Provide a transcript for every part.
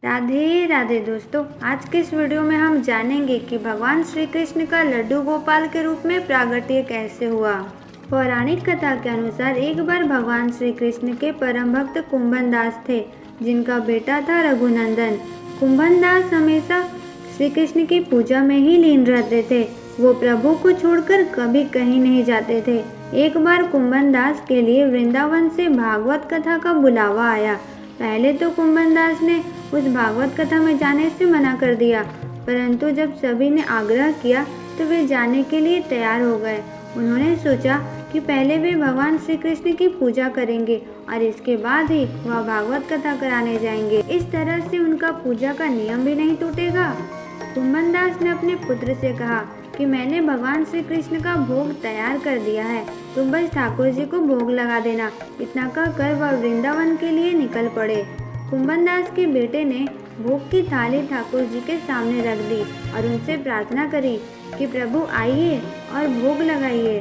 राधे राधे दोस्तों, आज के इस वीडियो में हम जानेंगे कि भगवान श्री कृष्ण का लड्डू गोपाल के रूप में प्रागट्य कैसे हुआ। पौराणिक कथा के अनुसार एक बार भगवान श्री कृष्ण के परम भक्त कुंभन दास थे, जिनका बेटा था रघुनंदन। कुंभन दास हमेशा श्री कृष्ण की पूजा में ही लीन रहते थे। वो प्रभु को छोड़कर कभी कहीं नहीं जाते थे। एक बार कुंभन दास के लिए वृंदावन से भागवत कथा का बुलावा आया। पहले तो कुंभन दास ने उस भागवत कथा में जाने से मना कर दिया, परंतु जब सभी ने आग्रह किया तो वे जाने के लिए तैयार हो गए। उन्होंने सोचा कि पहले वे भगवान श्री कृष्ण की पूजा करेंगे और इसके बाद ही वह भागवत कथा कराने जाएंगे। इस तरह से उनका पूजा का नियम भी नहीं टूटेगा। कुंभन दास ने अपने पुत्र से कहा कि मैंने भगवान श्री कृष्ण का भोग तैयार कर दिया है, तुम बस ठाकुर जी को भोग लगा देना। इतना कहकर वह वृंदावन के लिए निकल पड़े। कुंभन दास के बेटे ने भोग की थाली ठाकुर जी के सामने रख दी और उनसे प्रार्थना करी कि प्रभु आइए और भोग लगाइए।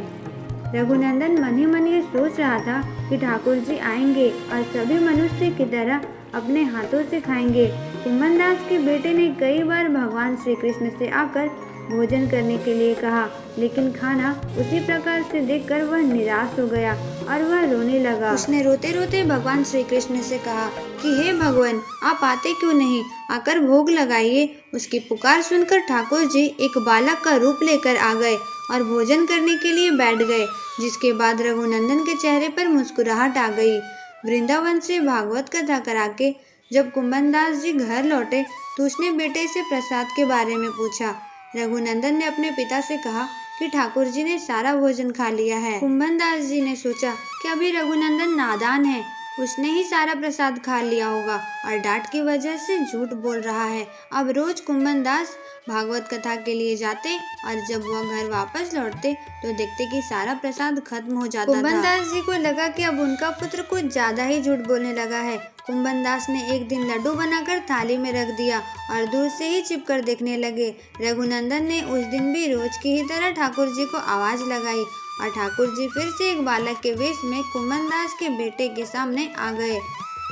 रघुनंदन मन ही मन ये सोच रहा था कि ठाकुर जी आएंगे और सभी मनुष्य की तरह अपने हाथों से खाएंगे। कुंभन दास के बेटे ने कई बार भगवान श्री कृष्ण से आकर भोजन करने के लिए कहा, लेकिन खाना उसी प्रकार से देखकर वह निराश हो गया और वह रोने लगा। उसने रोते रोते भगवान श्री कृष्ण से कहा कि हे भगवान, आप आते क्यों नहीं, आकर भोग लगाइए। उसकी पुकार सुनकर ठाकुर जी एक बालक का रूप लेकर आ गए और भोजन करने के लिए बैठ गए, जिसके बाद रघुनंदन के चेहरे पर मुस्कुराहट आ गई। वृंदावन से भागवत कथा करा के जब कुंभन दास जी घर लौटे तो उसने बेटे से प्रसाद के बारे में पूछा। रघुनंदन ने अपने पिता से कहा कि ठाकुर जी ने सारा भोजन खा लिया है। कुंभन दास जी ने सोचा कि अभी रघुनंदन नादान है, उसने ही सारा प्रसाद खा लिया होगा और डांट की वजह से झूठ बोल रहा है। अब रोज कुंभन दास भागवत कथा के लिए जाते और जब वह घर वापस लौटते तो देखते कि सारा प्रसाद खत्म हो जाता था। कुंभन दास जी को लगा कि अब उनका पुत्र कुछ ज्यादा ही झूठ बोलने लगा है। कुंभन दास ने एक दिन लड्डू बनाकर थाली में रख दिया और दूर से ही छिपकर देखने लगे। रघुनंदन ने उस दिन भी रोज की ही तरह ठाकुर जी को आवाज लगाई और ठाकुर जी फिर से एक बालक के वेश में कुंभन दास के बेटे के सामने आ गए।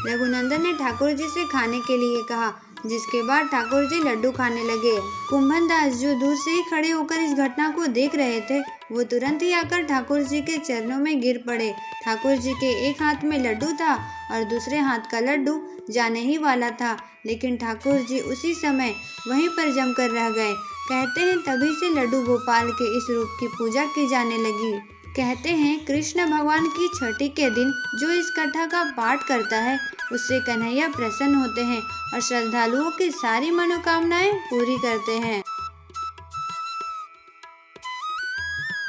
रघुनंदन ने ठाकुर जी से खाने के लिए कहा, जिसके बाद ठाकुर जी लड्डू खाने लगे। कुंभन दास जो दूर से ही खड़े होकर इस घटना को देख रहे थे, वो तुरंत ही आकर ठाकुर जी के चरणों में गिर पड़े। ठाकुर जी के एक हाथ में लड्डू था और दूसरे हाथ का लड्डू जाने ही वाला था, लेकिन ठाकुर जी उसी समय वहीं पर जमकर रह गए। कहते हैं तभी से लड्डू गोपाल के इस रूप की पूजा की जाने लगी। कहते हैं कृष्ण भगवान की छठी के दिन जो इस कथा का पाठ करता है उससे कन्हैया प्रसन्न होते हैं और श्रद्धालुओं की सारी मनोकामनाएं पूरी करते हैं।